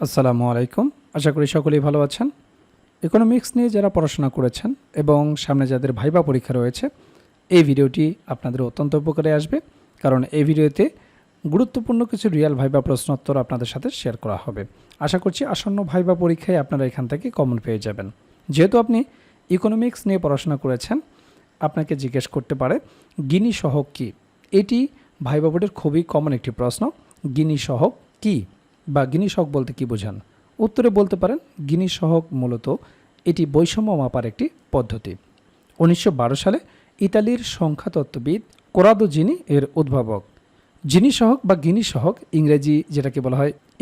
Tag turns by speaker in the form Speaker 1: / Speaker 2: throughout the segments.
Speaker 1: আসসালামু আলাইকুম। আশা করি সকলেই ভালো আছেন। ইকোনমিক্স নিয়ে যারা পড়াশোনা করেছেন এবং সামনে যাদের ভাইবা পরীক্ষা রয়েছে, এই ভিডিওটি আপনাদের অত্যন্ত উপকারে আসবে, কারণ এই ভিডিওতে গুরুত্বপূর্ণ কিছু রিয়েল ভাইবা প্রশ্নোত্তর আপনাদের সাথে শেয়ার করা হবে। আশা করছি আসন্ন ভাইবা পরীক্ষায় আপনারা এখান থেকে কমন পেয়ে যাবেন। যেহেতু আপনি ইকোনমিক্স নিয়ে পড়াশোনা করেছেন, আপনাকে জিজ্ঞেস করতে পারে গিনি সহগ কী। এটি ভাইবা বোর্ডের খুবই কমন একটি প্রশ্ন। গিনি সহগ কী বা গিনি সহগ বলতে কী বোঝান? উত্তরে বলতে পারেন গিনি সহগ মূলত এটি বৈষম্য মাপার একটি পদ্ধতি। 1912 সালে ইতালির সংখ্যাতত্ত্ববিদ কোরাদো জিনি এর উদ্ভাবক। জিনি সহগ বা গিনি সহগ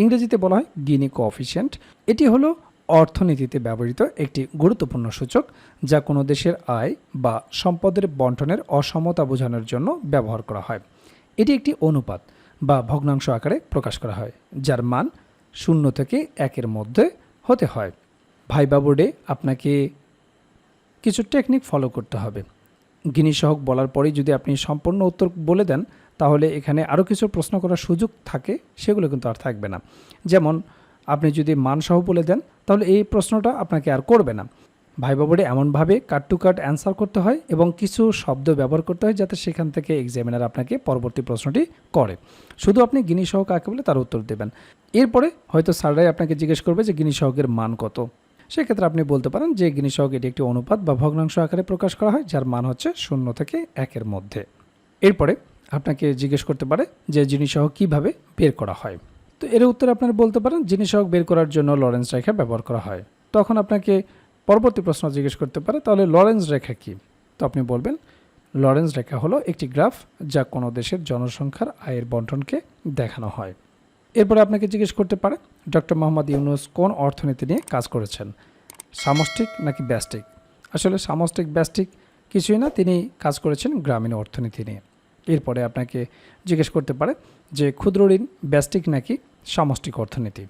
Speaker 1: ইংরেজিতে বলা হয় গিনি কোএফিসিয়েন্ট। এটি হলো অর্থনীতিতে ব্যবহৃত একটি গুরুত্বপূর্ণ সূচক, যা কোনো দেশের আয় বা সম্পদের বণ্টনের অসমতা বোঝানোর জন্য ব্যবহার করা হয়। এটি একটি অনুপাত বা ভগ্নাংশ আকারে প্রকাশ করা হয়, যার মান 0 থেকে 1-এর মধ্যে হতে হয়। ভাইবা বোর্ডে আপনাকে কিছু টেকনিক ফলো করতে হবে। গিনি সহগ বলার পরেই যদি আপনি সম্পূর্ণ উত্তর বলে দেন, তাহলে এখানে আরও কিছু প্রশ্ন করার সুযোগ থাকে, সেগুলো কিন্তু আর থাকবে না। যেমন আপনি যদি মানসহ বলে দেন, তাহলে এই প্রশ্নটা আপনাকে আর করবে না। ভাইবা বোর্ডে এমনভাবে কাট টু কাট অ্যান্সার করতে হয় এবং কিছু শব্দ ব্যবহার করতে হয়, যাতে সেখান থেকে এক্সামিনার আপনাকে পরবর্তী প্রশ্নটি করে। শুধু আপনি গিনি সহগ কাকে বলে তার উত্তর দেবেন। এরপরে হয়তো স্যাররাই আপনাকে জিজ্ঞেস করবে যে গিনি সহগের মান কত। সেক্ষেত্রে আপনি বলতে পারেন যে গিনি সহগ এটি একটি অনুপাত বা ভগ্নাংশ আকারে প্রকাশ করা হয়, যার মান হচ্ছে 0 থেকে 1-এর মধ্যে। এরপরে আপনাকে জিজ্ঞেস করতে পারে যে জিনি সহগ কীভাবে বের করা হয়। তো এর উত্তরে আপনারা বলতে পারেন জিনি সহগ বের করার জন্য লরেন্স রেখা ব্যবহার করা হয়। তখন আপনাকে পরবর্তী প্রশ্ন জিজ্ঞেস করতে পারে তাহলে লরেন্স রেখা কী। তো আপনি বলবেন লরেন্স রেখা হলো একটি গ্রাফ, যা কোনো দেশের জনসংখ্যার আয়ের বণ্টনকে দেখানো হয়। এরপরে আপনাকে জিজ্ঞেস করতে পারে ডক্টর মোহাম্মদ ইউনূস কোন অর্থনীতি নিয়ে কাজ করেছেন, সামষ্টিক নাকি ব্যষ্টিক। আসলে সামষ্টিক ব্যষ্টিক কিছুই না, তিনি কাজ করেছেন গ্রামীণ অর্থনীতি নিয়ে। এরপরে আপনাকে জিজ্ঞেস করতে পারে যে ক্ষুদ্র ঋণ ব্যষ্টিক নাকি সামষ্টিক অর্থনীতি।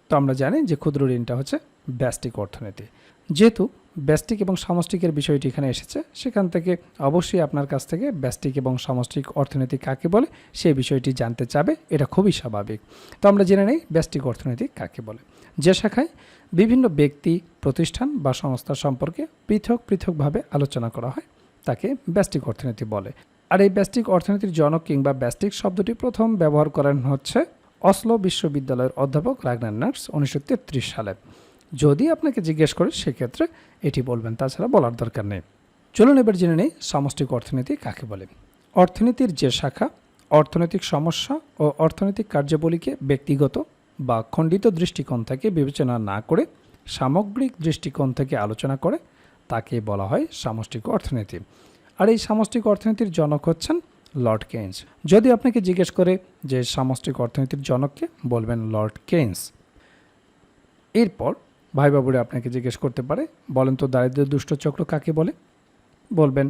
Speaker 1: তো আমরা জানি যে ক্ষুদ্র ঋণটা হচ্ছে ব্যষ্টিক অর্থনীতি। যেহেতু ব্যষ্টিক এবং সামষ্টিকের বিষয়টি এখানে এসেছে, সেখান থেকে অবশ্যই আপনার কাছ থেকে ব্যষ্টিক এবং সামষ্টিক অর্থনীতি কাকে বলে সেই বিষয়টি জানতে চাবে, এটা খুবই স্বাভাবিক। তো আমরা জেনে নেই ব্যষ্টিক অর্থনীতি কাকে বলে। যে শাখায় বিভিন্ন ব্যক্তি, প্রতিষ্ঠান বা সংস্থা সম্পর্কে পৃথক পৃথকভাবে আলোচনা করা হয়, তাকে ব্যষ্টিক অর্থনীতি বলে। আর এই ব্যষ্টিক অর্থনীতির জনক কিংবা ব্যষ্টিক শব্দটি প্রথম ব্যবহার করেন হচ্ছে অসলো বিশ্ববিদ্যালয়ের অধ্যাপক রাগনার নার্স 1933 সালে। যদি আপনাকে জিজ্ঞেস করে সেক্ষেত্রে এটি বলবেন, তাছাড়া বলার দরকার নেই। চলুন এবার জেনে নেই সামষ্টিক অর্থনীতি কাকে বলে। অর্থনীতির যে শাখা অর্থনৈতিক সমস্যা ও অর্থনৈতিক কার্যাবলীকে ব্যক্তিগত বা খণ্ডিত দৃষ্টিকোণ থেকে বিবেচনা না করে সামগ্রিক দৃষ্টিকোণ থেকে আলোচনা করে, তাকে বলা হয় সামষ্টিক অর্থনীতি। আর এই সামষ্টিক অর্থনীতির জনক হচ্ছেন লর্ড কেইনস। যদি আপনাকে জিজ্ঞেস করে যে সামষ্টিক অর্থনীতির জনককে, বলবেন লর্ড কেইনস। এরপর ভাইবা বোর্ডে আপনাকে জিজ্ঞেস করতে পারে বলেন তো দারিদ্র্য দুষ্টচক্র কাকে বলে। বলবেন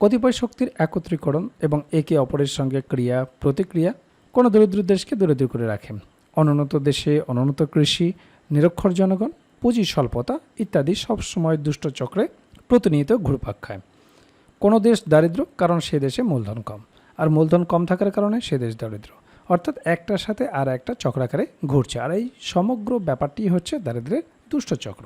Speaker 1: কতিপয় শক্তির একত্রীকরণ এবং একে অপরের সঙ্গে ক্রিয়া প্রতিক্রিয়া কোনো দরিদ্র দেশকে দরিদ্র করে রাখে। অনুন্নত দেশে অনুন্নত কৃষি, নিরক্ষর জনগণ, পুঁজি স্বল্পতা ইত্যাদি সবসময় দুষ্টচক্রে প্রতিনিয়ত ঘুরপাক খায়। কোনো দেশ দারিদ্র কারণ সে দেশে মূলধন কম, আর মূলধন কম থাকার কারণে সে দেশ দারিদ্র। অর্থাৎ একটার সাথে আর একটা চক্রাকারে ঘুরছে, আর এই সমগ্র ব্যাপারটি হচ্ছে দারিদ্র্যের দুষ্টচক্র।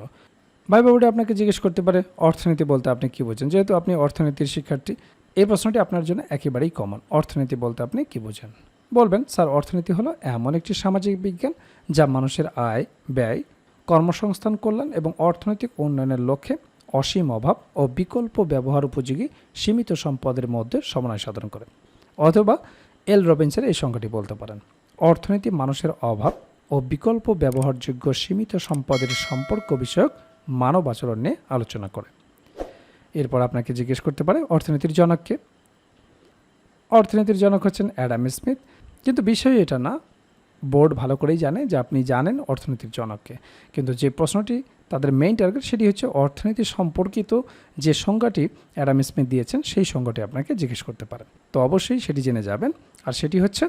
Speaker 1: ভাইবা বোর্ডে আপনাকে জিজ্ঞেস করতে পারে অর্থনীতি বলতে আপনি কী বোঝেন। যেহেতু আপনি অর্থনীতির শিক্ষার্থী, এই প্রশ্নটি আপনার জন্য একেবারেই কমন। অর্থনীতি বলতে আপনি কী বোঝেন? বলবেন স্যার অর্থনীতি হলো এমন একটি সামাজিক বিজ্ঞান যা মানুষের আয়, ব্যয়, কর্মসংস্থান কল্যাণ এবং অর্থনৈতিক উন্নয়নের লক্ষ্যে অসীম অভাব ও বিকল্প ব্যবহার উপযোগী সীমিত সম্পদের মধ্যে সমন্বয় সাধন করে। অথবা এল রবিনসের এই সংখ্যাটি বলতে পারেন, অর্থনীতি মানুষের অভাব ও বিকল্প ব্যবহারযোগ্য সীমিত সম্পদের সম্পর্ক বিষয়ক মানব আচরণ নিয়ে আলোচনা করে। এরপর আপনাকে জিজ্ঞেস করতে পারে অর্থনীতির জনককে। অর্থনীতির জনক হচ্ছেন অ্যাডাম স্মিথ। কিন্তু বিষয় এটা না, বোর্ড ভালো করেই জানে যে আপনি জানেন অর্থনীতির জনককে, কিন্তু যে প্রশ্নটি তাদের মেইন টার্গেট সেটি হচ্ছে অর্থনীতি সম্পর্কিত যে সংজ্ঞাটি অ্যাডাম স্মিথ দিয়েছেন, সেই সংজ্ঞাটি আপনাকে জিজ্ঞেস করতে পারেন। তো অবশ্যই সেটি জেনে যাবেন। আর সেটি হচ্ছে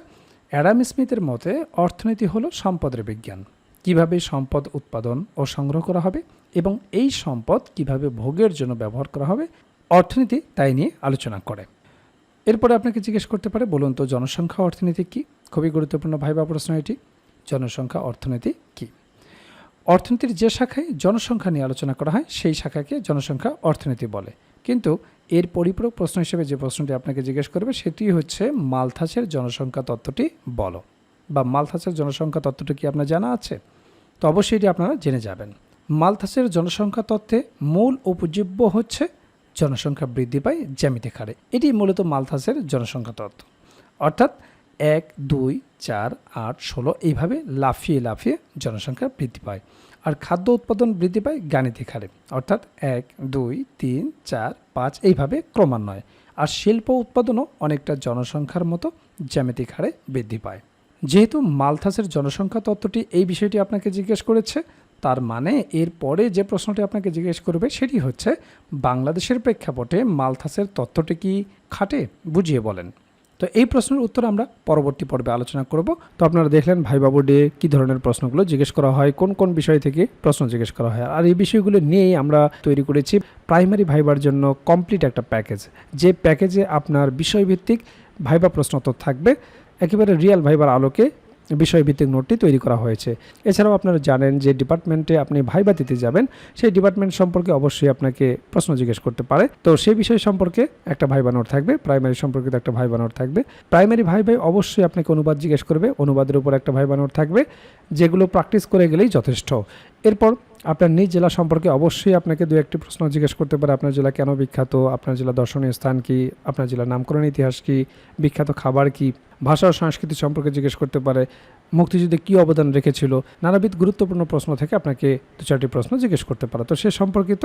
Speaker 1: অ্যাডাম স্মিথের মতে অর্থনীতি হলো সম্পদের বিজ্ঞান। কিভাবে সম্পদ উৎপাদন ও সংগ্রহ করা হবে এবং এই সম্পদ কিভাবে ভোগের জন্য ব্যবহার করা হবে, অর্থনীতি তাই নিয়ে আলোচনা করে। এরপরে আপনাকে জিজ্ঞেস করতে পারে বলুন তো জনসংখ্যা অর্থনীতি কী। খুবই গুরুত্বপূর্ণ ভাইবা প্রশ্ন এটি। জনসংখ্যা অর্থনীতি কী? অর্থনীতির যে শাখায় জনসংখ্যা নিয়ে আলোচনা করা হয় সেই শাখাকে জনসংখ্যা অর্থনীতি বলে। কিন্তু এর পরিপূরক প্রশ্ন হিসেবে যে প্রশ্নটি আপনাকে জিজ্ঞেস করবে সেটি হচ্ছে মালথাসের জনসংখ্যা তত্ত্বটি বলো, বা মালথাসের জনসংখ্যা তত্ত্বটি কি আপনার জানা আছে? তো অবশ্যই এটি আপনারা জেনে যাবেন। মালথাসের জনসংখ্যা তত্ত্বে মূল উপজীব্য হচ্ছে জনসংখ্যা বৃদ্ধি পায় জ্যামিতিক হারে। এটি মূলত মালথাসের জনসংখ্যা তত্ত্ব, অর্থাৎ 1, 2, 4, 8, 16 এইভাবে লাফিয়ে লাফিয়ে জনসংখ্যা বৃদ্ধি পায়। আর খাদ্য উৎপাদন বৃদ্ধি পায় গাণিতিক হারে, অর্থাৎ 1, 2, 3, 4, 5 এইভাবে ক্রমান্বয়ে। আর শিল্প উৎপাদনও অনেকটা জনসংখ্যার মতো জ্যামিতিক হারে বৃদ্ধি পায়। যেহেতু মালথাসের জনসংখ্যা তত্ত্বটি এই বিষয়টি আপনাকে জিজ্ঞেস করেছে, তার মানে এর পরে যে প্রশ্নটি আপনাকে জিজ্ঞেস করবে সেটি হচ্ছে বাংলাদেশের প্রেক্ষাপটে মালথাসের তত্ত্বটি কি খাটে, বুঝিয়ে বলেন। তো এই প্রশ্নের উত্তর আমরা পরবর্তী পর্বে আলোচনা করব। তো আপনারা দেখলেন ভাইবা বোর্ডে কী ধরনের প্রশ্নগুলো জিজ্ঞেস করা হয়, কোন কোন বিষয় থেকে প্রশ্ন জিজ্ঞেস করা হয়। আর এই বিষয়গুলো নিয়েই আমরা তৈরি করেছি প্রাইমারি ভাইবার জন্য কমপ্লিট একটা প্যাকেজ, যে প্যাকেজে আপনার বিষয়ভিত্তিক ভাইবা প্রশ্নোত্তর থাকবে, একেবারে রিয়েল ভাইবার আলোকে বিষয়ভিত্তিক নোটটি তৈরি করা হয়েছে। এছাড়াও আপনারা জানেন যে ডিপার্টমেন্টে আপনি ভাইবা দিতে যাবেন, সেই ডিপার্টমেন্ট সম্পর্কে অবশ্যই আপনাকে প্রশ্ন জিজ্ঞেস করতে পারে। তো সেই বিষয় সম্পর্কে একটা ভাইবা নোট থাকবে, প্রাইমারি সম্পর্কিত একটা ভাইবা নোট থাকবে। প্রাইমারি ভাইবাই অবশ্যই আপনাকে অনুবাদ জিজ্ঞেস করবে, অনুবাদের উপর একটা ভাইবা নোট থাকবে, যেগুলো প্র্যাকটিস করে গেলেই যথেষ্ট। এরপর আপনার নিজ জেলা সম্পর্কে অবশ্যই আপনাকে দু একটি প্রশ্ন জিজ্ঞেস করতে পারে। আপনার জেলা কেন বিখ্যাত, আপনার জেলা দর্শনীয় স্থান কি, আপনার জেলার নামকরণ ইতিহাস কি, বিখ্যাত খাবার কি, ভাষা ও সংস্কৃতি সম্পর্কে জিজ্ঞেস করতে পারে, মুক্তিযুদ্ধে কী অবদান রেখেছিল, নানাবিধ গুরুত্বপূর্ণ প্রশ্ন থেকে আপনাকে দু চারটি প্রশ্ন জিজ্ঞেস করতে পারে। তো সে সম্পর্কিত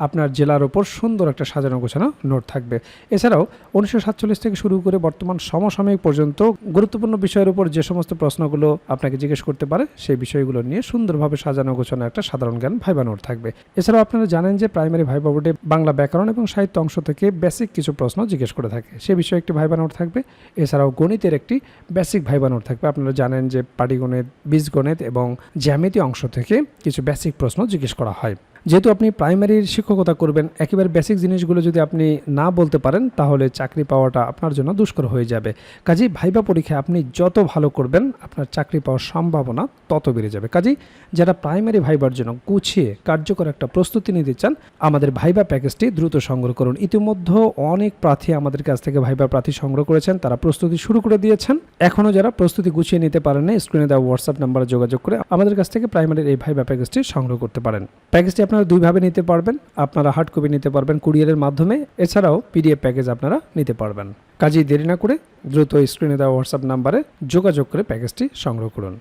Speaker 1: আপনার জেলার ওপর সুন্দর একটা সাজানো গোছানো নোট থাকবে। এছাড়াও 1947 থেকে শুরু করে বর্তমান সমসাময়িক পর্যন্ত গুরুত্বপূর্ণ বিষয়ের উপর যে সমস্ত প্রশ্নগুলো আপনাকে জিজ্ঞেস করতে পারে সেই বিষয়গুলো নিয়ে সুন্দরভাবে সাজানো গোছানো একটা সাধারণ জ্ঞান ভাইবা নোট থাকবে। এছাড়াও আপনারা জানেন যে প্রাইমারি ভাইবা বোর্ডে বাংলা ব্যাকরণ এবং সাহিত্য অংশ থেকে বেসিক কিছু প্রশ্ন জিজ্ঞেস করে থাকে, সে বিষয়ে একটি ভাইবা নোট থাকবে। এছাড়াও গণিতের একটি বেসিক ভাইবা নোট থাকবে। আপনারা জানেন যে পাটিগণিত, বীজগণিত এবং জ্যামিতি অংশ থেকে কিছু বেসিক প্রশ্ন জিজ্ঞেস করা হয়। যেহেতু আপনি প্রাইমারির শিক্ষকতা করবেন, একেবারে বেসিক জিনিসগুলো যদি আপনি না বলতে পারেন তাহলে চাকরি পাওয়াটা আপনার জন্য দুষ্কর হয়ে যাবে। কাজেই ভাইবা পরীক্ষায় আপনি যত ভালো করবেন আপনার চাকরি পাওয়ার সম্ভাবনা তত বেড়ে যাবে। কাজেই যারা প্রাইমারি ভাইবার জন্য গুছিয়ে কার্যকর একটা প্রস্তুতি নিতে চান, আমাদের ভাইবা প্যাকেজটি দ্রুত সংগ্রহ করুন। ইতিমধ্যে অনেক প্রার্থী আমাদের কাছ থেকে ভাইবা প্রার্থী সংগ্রহ করেছেন, তারা প্রস্তুতি শুরু করে দিয়েছেন। এখনও যারা প্রস্তুতি গুছিয়ে নিতে পারেন না, স্ক্রিনে দেওয়া হোয়াটসঅ্যাপ নাম্বারে যোগাযোগ করে আমাদের কাছ থেকে প্রাইমারির এই ভাইবা প্যাকেজটি সংগ্রহ করতে পারেন। প্যাকেজটি আপনারা দুইভাবে নিতে পারবেন, আপনারা হার্ড কপি নিতে পারবেন কুরিয়ারের মাধ্যমে, এছাড়াও পিডিএফ প্যাকেজ আপনারা নিতে পারবেন। কাজেই দেরি না করে দ্রুত স্ক্রিনে দেওয়া হোয়াটসঅ্যাপ নাম্বারে যোগাযোগ করে প্যাকেজটি সংগ্রহ করুন।